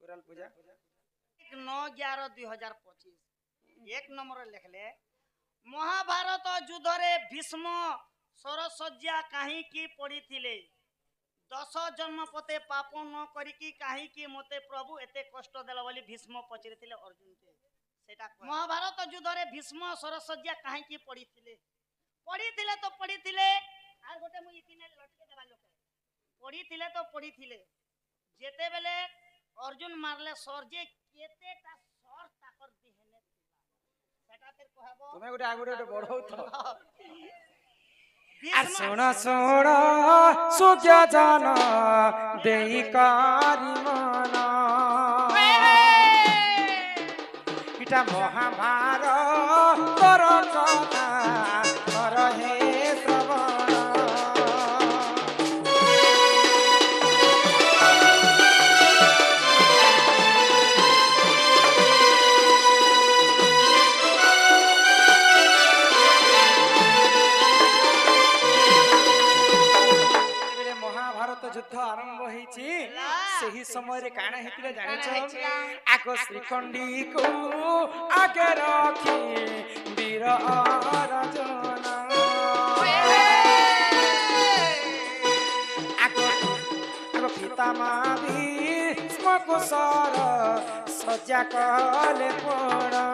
पूजा 9/11/2025 एक नंबर लिखले महाभारत युद्ध रे भीष्म सरसज्जा काहे की पड़ी थिले 10 जन्म पते पाप न करिकी काहे की मते प्रभु एते कष्ट देला बोली भीष्म पचरे थिले अर्जुन के सेटा महाभारत युद्ध रे भीष्म सरसज्जा काहे की पड़ी थिले तो पड़ी थिले आ गोटे मु इतिने लटके देबा लोक पड़ी थिले तो पड़ी थिले जेते बेले अर्जुन मारले सर जे केतेटा सर ताकर दिहेने सेटा तेर कहबो तुम्हें गोटे आगुटे गोटे बढ़ौ तो सुन सुन सुज्ञ जान देई कारी मन इटा महाभारत तोर कथा कर हे श्रवण युद्ध आरंभ होईची सही समय रे काना हेतिले जानिछ आको श्रीखंडी को आगे रखी वीर अर्जुन आको पितामह भीष्म को सर सज्जा कले पड़ा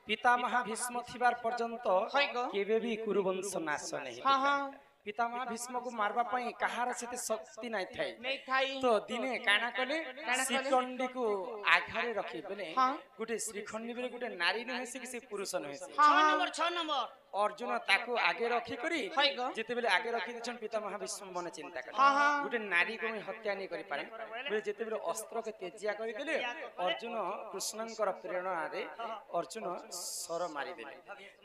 पितामह भीष्म थिबार पर्यंत केबे भी कुरुवंश नाश नहीं पितामह भीष्म को मारबा पई कहार सेते शक्ति नै थाई तो दिने काना कले श्रीखंडी को आघारे रखी बेले गुटे श्रीखंडी बेले गुटे नारी न हेसी कि पुरुष न हेसी 6 नंबर अर्जुन ताको आगे रखी करी जेते बेले आगे रखी दिछन पितामह भीष्म मने चिंता करे गुटे नारी को हत्या नै करि पारे बेले जेते बेले अस्त्र के तेजिया करि देले अर्जुन कृष्णंकर प्रेरणा रे अर्जुन सर मारी देले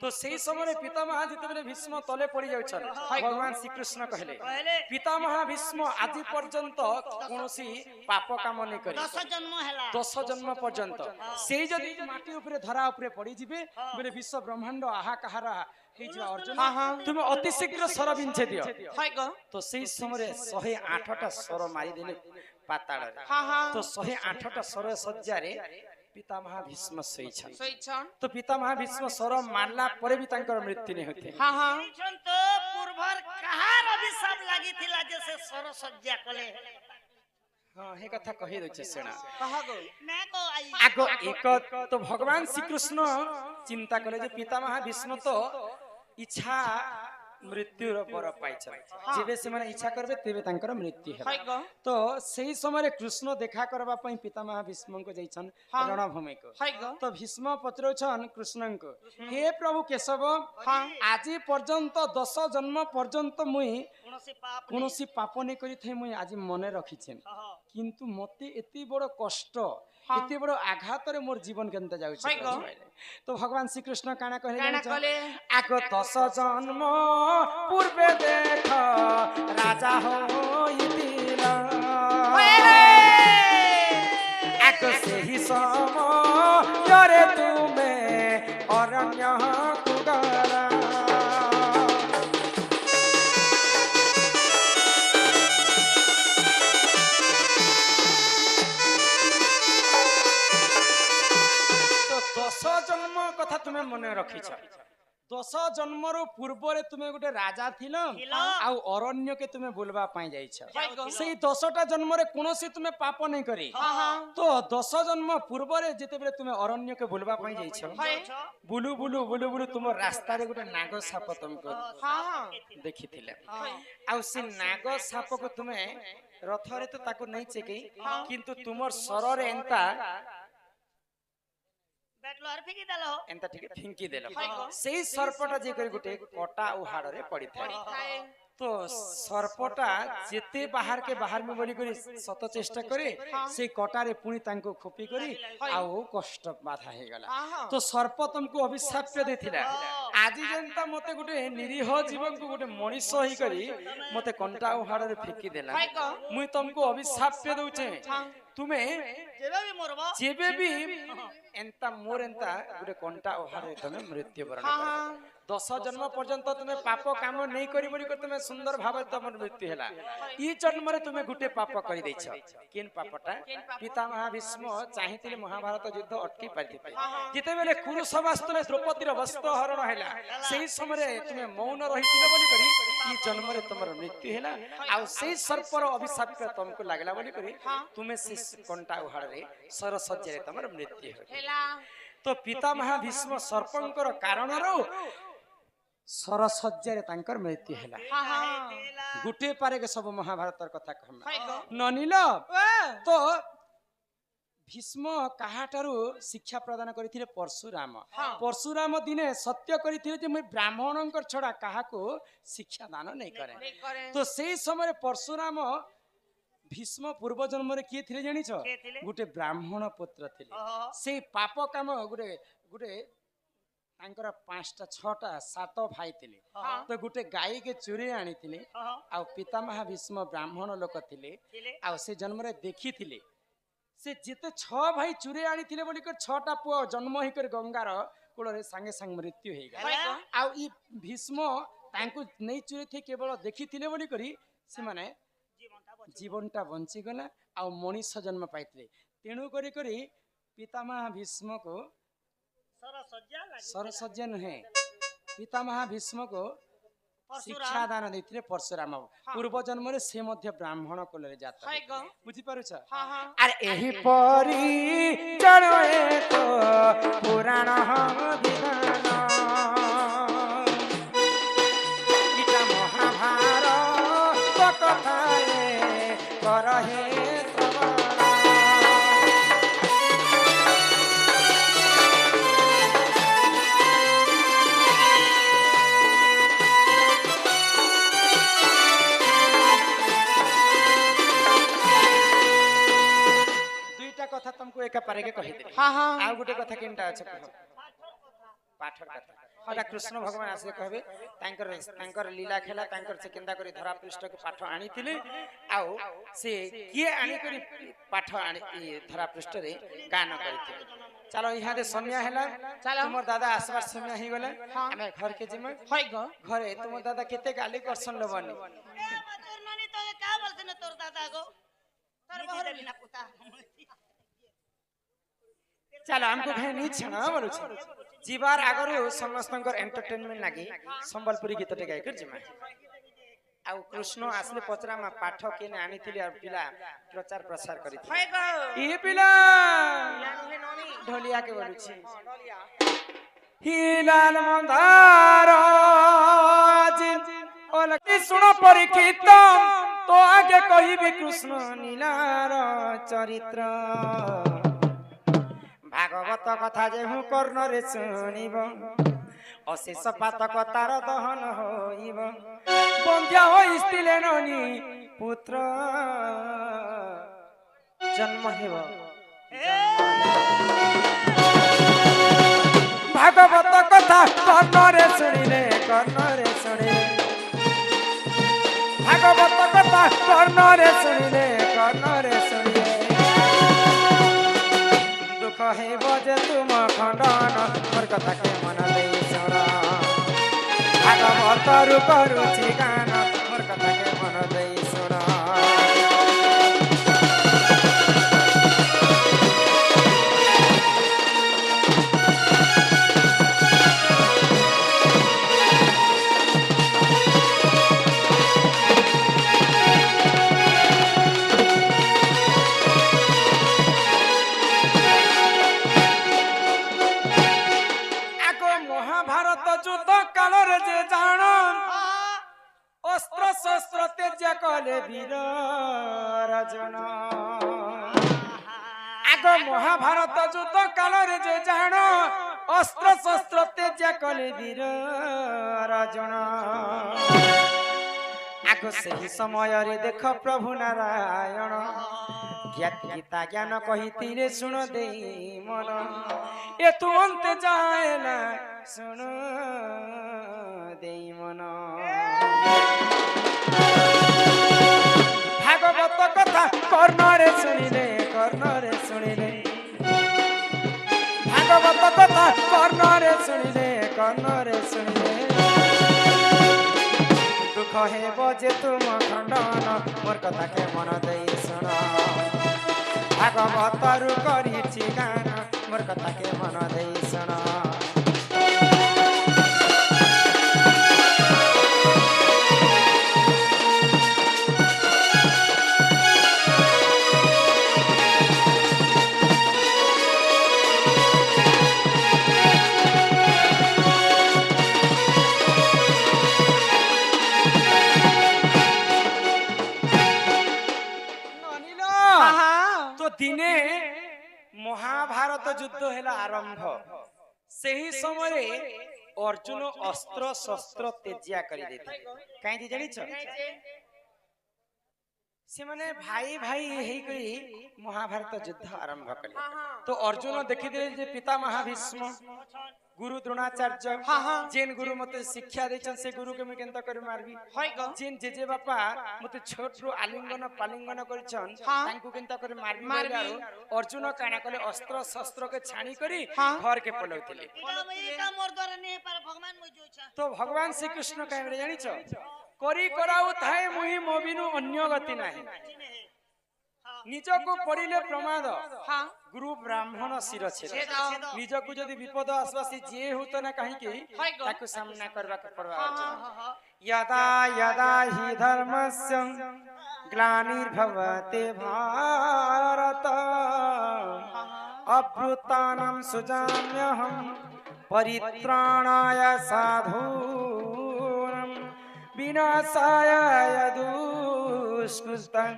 तो सेही समय पितामह जेते बेले भीष्म तले पड़ी जाउछन भगवान श्री कृष्ण कहले पितामह भीष्म आदि पर्यंत कोनोसी पाप काम नै करी 10 जन्म पर्यंत सेही जदी माटी ऊपर धरा ऊपर पड़ी जिबे बेले विश्व ब्रह्मांड आहा कहारा हे जो अर्जुन तुम अति शीघ्र सर बिंचे दियो तो सेही समय 108 टा सर मारी देले पाताल तो 108 टा सर सज्जा रे पितामह भीष्म सहीछन तो पितामह भीष्म सर मारला परे भी तांकर मृत्यु नै होते तो पूर्वर कहार अभिशाप लागि थिला जैसे सर सज्जा कले हां हे कथा कहि दछ सेना कहगो ना को आई आगो एक तो भगवान श्री कृष्ण चिंता करे जे पितामह भीष्म तो इच्छा मृत्यु रो पर पाइछ जेबे से माने इच्छा करबे तेबे तांकर मृत्यु हे तो सेही समय कृष्ण देखा करबा पई पितामह भीष्म को जैछन रणभूमि को तो भीष्म पत्रछन कृष्ण को हे प्रभु केशव आजि पर्यंत 10 जन्म पर्यंत मुई कोनोसी पाप नै करि थे मुई आज मने रखिछेन किंतु मते एति बड़ कष्ट एते बड़ आघात रे मोर जीवन केनता जाउ छै तो भगवान श्री कृष्ण काना कहले आको 10 जन्म पूर्वे देख राजा होइतिला आको सेही समय रे तुमे अरण्य कुगला जन्म कथा तुम्हें मन रखिछ 10 जन्म रो पूर्व रे तुमे गुटे राजा थिल आउ अरण्य के तुमे बुलबा पाई जाइछ सेही 10 टा जन्म रे कोनोसी तुमे पाप नै करी तो 10 जन्म पूर्व रे जेते बेले तुमे अरण्य के बुलबा पाई जाइछ बुलु बुलु बुलु बुलु तुम रास्ता रे गुटे नाग साप तुमको देखिथिले आउ से नाग साप को तुमे रथ रे तो ताको नै चेकी किंतु तुमर सर रे एंता बैटलर फिकी देलो एंता ठीक फिंकी देलो सेही सर्पटा जे करी गुटे कटा उ हाड़ रे पड़ी थाए तो सर्पटा जेते बाहर के बाहर में बोली करी सत चेष्टा करे से कटा रे पुनी तांको खोपी करी आउ कष्ट बाधा हे गला तो सर्प तुमको अभिशाप देथिला আজি যেନ୍ତା ମତେ ଗୋଟେ ନିରୀହ ଜୀବଙ୍କୁ ଗୋଟେ ମଣିଷ ହେଇ କରି ମତେ କଣ୍ଟା ଉହାଡ଼ରେ ଫିକି ଦେଲା ମୁଇଁ ତମକୁ ଅଭିଶାପ ଦଉଛେ ତୁମେ ଯେବେ ବି ଏନ୍ତା ମୋର ଏନ୍ତା ଗୋଟେ କଣ୍ଟା ଉହାଡ଼ରେ ତମେ ମୃତ୍ୟୁବରଣ କର 10 ଜନ୍ମ ପର୍ଯ୍ୟନ୍ତ তুমি পাপ কাম নেই করি বলি তুমি সুন্দর ভাবে তোমার মৃত্যু হেলা ই জন্মরে তুমি গুটে পাপ করে দেইছ কিন পাপটা পিতামহ ভীষ্ম চাহিতিলে মহাভারত যুদ্ধ অটকি পারিতে যেতেবেলে কুরুসভাস্থলে দ্রৌপদীর বস্ত্র হরণ হেলা সেই সময়ে তুমি মৌন রহিতিলে বলি করি ই জন্মরে তোমার মৃত্যু হেলা আর সেই সর্পর অভিশাপ তোমাকে লাগলা বলি করি তুমি সেই কণ্টা উহাড়ে সরসজ্জারে তোমার মৃত্যু হেলা তো পিতামহ ভীষ্ম সর্পঙ্কর কারণରୁ सरसज्जा तांकर मृत्यु हैला गुटे पारे के सब महाभारतर कथा कहमा ननिल तो भीष्म काहाटारू शिक्षा प्रदान करिथिले परशुराम दिने सत्य करिथिले जे मैं ब्राह्मणंकर छडा काहाको शिक्षा दान नै करे तो सेही समय परशुराम भीष्म पूर्व जन्म रे किए थिले जानिछ गुटे ब्राह्मण पुत्र थिले से पाप काम गुटे गुटे तांकर 5टा 6टा 7 भाई थिले तो गुटे गाय के चुरी आनी थिले आ पितामह भीष्म ब्राह्मण लोक थिले आ से जन्म रे देखि थिले से जिते 6 भाई चुरी आनी थिले बोली कर 6टा पुओ जन्म ही कर गंगार कूल रे संगे संग मृत्यु हे गला आ ई भीष्म तांको नै चुरी थे केवल देखि थिले बोली करी से माने जीवनटा बंची गला आ मनीष जन्म पाइथिले तेणु करी करी पितामह भीष्म को सरसज्जा नुहे पितामह भीष्म को शिक्षा दान देथिले परशुराम पूर्व जन्म रे से मध्य ब्राह्मण कुल रे जात बुझी पारुछ अरे एही परी चढ़े तो पुराण विधान इटा महाभारत कथाए करहे कथा तुमको एका पारे के कहि दे हां हां आ गुटे कथा केनटा अछि पाठर कथा हटा कृष्ण भगवान आसे कहबे तांकर लीला खेला तांकर से केंदा करी धरा पृष्ठ के पाठ आनी थिले आउ से किए आनी करी पाठ आनी धरा पृष्ठ रे गान करिथिले चलो इहा दे समय हैला तुमर दादा आसबार समय ही गले हमें घर के जिमे होय ग घरे तुमर दादा केते गाली करसन लबनी तोर नानी तो का बोलछन तोर दादा गो तोर बहर बिना पुता चलो हमको कहे नहीं छना बोलु जीवार आगरु समस्तंकर एंटरटेनमेंट लागी संबलपुरी गीतटे गाय कर जिमा आ कृष्ण आसले पचरा मा पाठ केने आनी थिले और पिला प्रचार प्रसार करी ई पिला ढोलिया के बोलु छी हिलाल मंदार जिन ओलकी सुनो परीक्षित तो आगे कहिबे कृष्ण नीलार चरित्र भागवत कथा जे हूँ कर्ण रे शुणिब अशेष पातक तार दहन होइब बंध्या होइस्तिले ननी पुत्र जन्म हेब भागवत कथा कर्ण रे शुणिले भागवत कथा कर्ण रे शुणिले कहे बजे तुम खंडन मोर कथा के मन दे सुना भागवत रु करुछि गान मोर कथा के मन दे सुना कले वीर राजन आग महाभारत युद्ध काल रे जे जान अस्त्र शस्त्र तेज कले वीर राजन आग ଆଗ ସେହି ସମୟରେ ଦେଖ ପ୍ରଭୁ ନାରାୟଣ ଗୀତା ଜ୍ଞାନ କହିଥିଲେ ଶୁଣ ଦେଇ ମନ ଏ ତୁ ଅନ୍ତେ ଯାଏ ନା ଶୁଣ ଦେଇ ମନ ଭାଗବତ କଥା କର୍ଣ୍ଣରେ ଶୁଣିଲେ ଭାଗବତ କଥା କର୍ଣ୍ଣରେ ଶୁଣିଲେ ଦୁଃଖ ହେବ ଯେ ତୁମ ଖଣ୍ଡନ ମୋର କଥା କେ ମନ ଦେଇ ଶୁଣ ଭାଗବତରୁ କରିଛି ଗାନ ମୋର କଥା କେ ମନ ଦେଇ ଶୁଣ ଦିନେ ମହାଭାରତ ଯୁଦ୍ଧ ହେଲା ଆରମ୍ଭ ସେହି ସମୟରେ ଅର୍ଜୁନ ଅସ୍ତ୍ର ଶସ୍ତ୍ର ତେଜିଆ କରିଦେଇଥିଲେ କାହିଁକି ଜାଣିଛ ସେମାନେ ଭାଇ ଭାଇ ହେଇକରି ମହାଭାରତ ଯୁଦ୍ଧ ଆରମ୍ଭ କଲେ ତ ଅର୍ଜୁନ ଦେଖିଥିଲେ ଯେ ପିତାମହା ଭୀଷ୍ମ गुरु द्रोणाचार्य जेन गुरु मते शिक्षा देछन से गुरु के मैं केनता कर मारबी जेन जेजे बापा मते छोट रो आलिंगन पालिंगन करछन तांको केनता कर मारबी अर्जुन काना कले अस्त्र शस्त्र के छाणी करी घर के पलौतिले तो भगवान श्री कृष्ण कहबे जानि छ करी कराउ थाए मुही मोबिनु अन्य गति नाही निज को पड़िले प्रमाद गुरु ब्राह्मण शिर छेद निज को जदि विपद आसवा से जे होत ना कहीं के ताको सामना करबा के पड़वा यदा यदा हि धर्मस्य ग्लानिर्भवते भारत अभृतानां सुजाम्यहं परित्राणाय साधूनां विनाशाय दुष्कृतं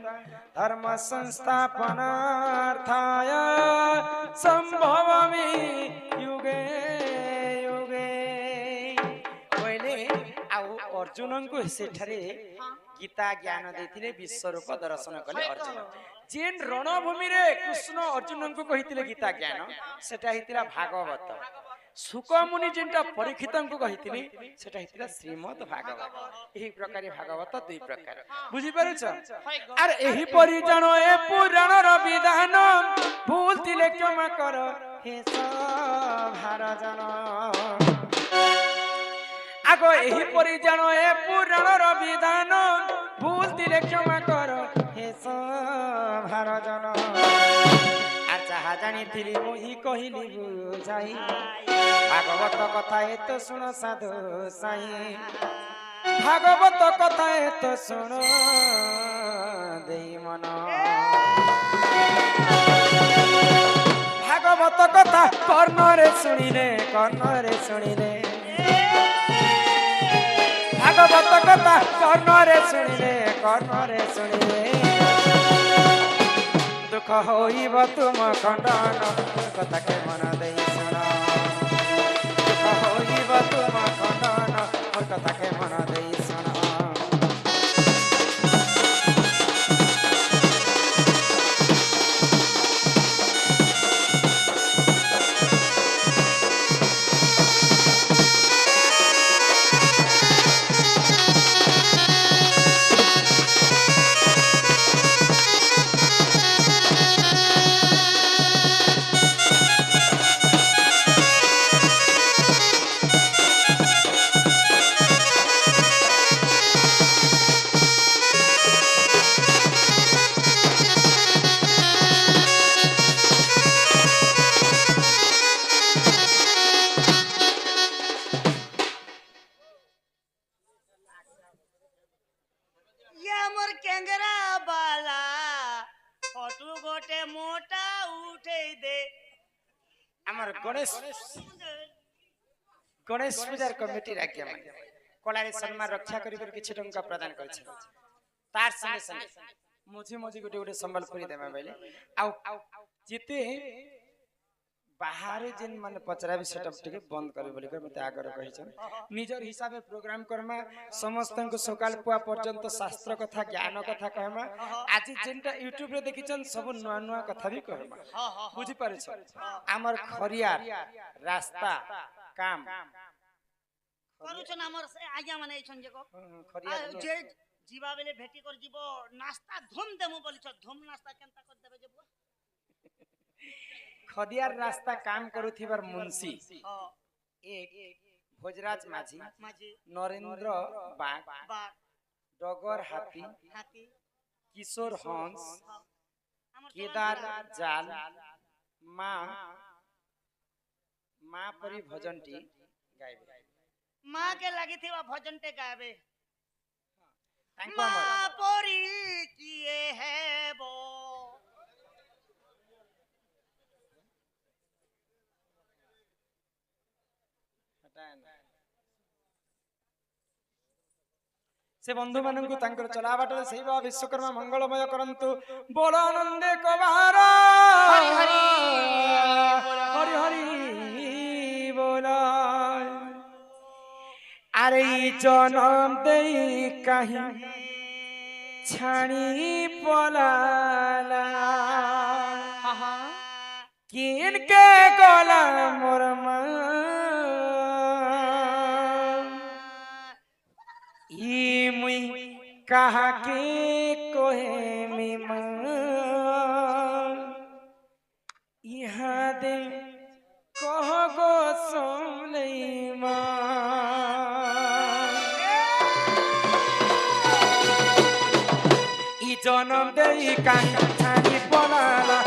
धर्म संस्थापनार्थाय संभवामि युगे युगे पहले आउ अर्जुन को सेठारे गीता ज्ञान देथिले विश्व रूप दर्शन कले अर्जुन जेन रणभूमि रे कृष्ण अर्जुन को कहिथिले गीता ज्ञान सेटा हितिला भागवत सुक मुनि जेंटा परीक्षित को कहिथिले सेटा हितिला श्रीमद् भागवत एही प्रकार भागवत दुई प्रकार बुझी पारुछ आर एही परि जानो ए पुराण र विधान भूल तिले क्षमा कर हे सभार जन आगो एही परि जानो ए पुराण र विधान भूल तिले क्षमा कर हे सभार जन जहा जानी थिली मोही कहिली बुझाई भागवत कथा ए तो सुन साधु साई भागवत कथा ए तो सुन देई मन भागवत कथा कर्ण रे सुनिले भागवत कथा कर्ण रे सुनिले दुख होइब तुम खंडन कथा के मन देई सुन दुख होइब तुम खंडन कथा के मन देई सुन गणेश पूजार कमिटी राज्य में कलारे सम्मान रक्षा करी किछि टंका प्रदान करछ तार संगे संगे मोझी मोझी गोटे गोटे संबलपुरी देमा बेले आउ जिते बाहर जिन माने पचरा भी सेटअप टिके बंद करे बोली कर मते आगर कहिछन निजर हिसाबे प्रोग्राम करमा समस्त को सकाल पुआ पर्यंत शास्त्र कथा ज्ञान कथा कहमा आज जेनटा यूट्यूब रे देखिछन सब नुआ नुआ कथा भी कहमा बुझी पारे छ हमर खरियार रास्ता काम करूछन हमर से आज्ञा माने छन जेको खरियार जे जीवा बेले भेटी कर जीवो नाश्ता धूम देमु बोली छ धूम नाश्ता केनता कर देबे जेबो खदियार रास्ता काम करुथिबार मुंशी एक भोजराज माझी नरेंद्र बाग डगर हाथी किशोर हंस केदार जाल माँ परी भजनटी गाइबे माँ के लगी थी भजन टे गावे तांको माँ परी किए है वो से बंधु माननकु तांकर चला बाटले सेवा विश्वकर्मा मंगलमय करंतु बोल आनंदे कबार हरि हरि हरि हरि बोला अरे जनम देई कहीं छाणी पलाला किन के गला मोर कहा के कोहे में यहाँ दे कह गो सोले ई जनम दे कहीं छानी पलाला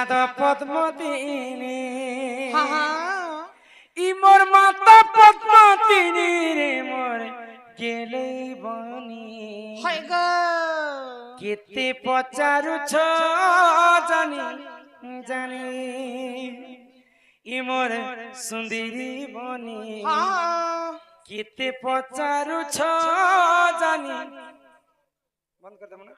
পাদ পদ্মতিনী হা হা ই মোর মাতা পদ্মতিনী রে মোর গেলে বনি হয় গো কেতে পচারুছ জানি জানি ই মোর সুন্দরী বনি হা কেতে পচারুছ জানি বন্ধ করে দেব না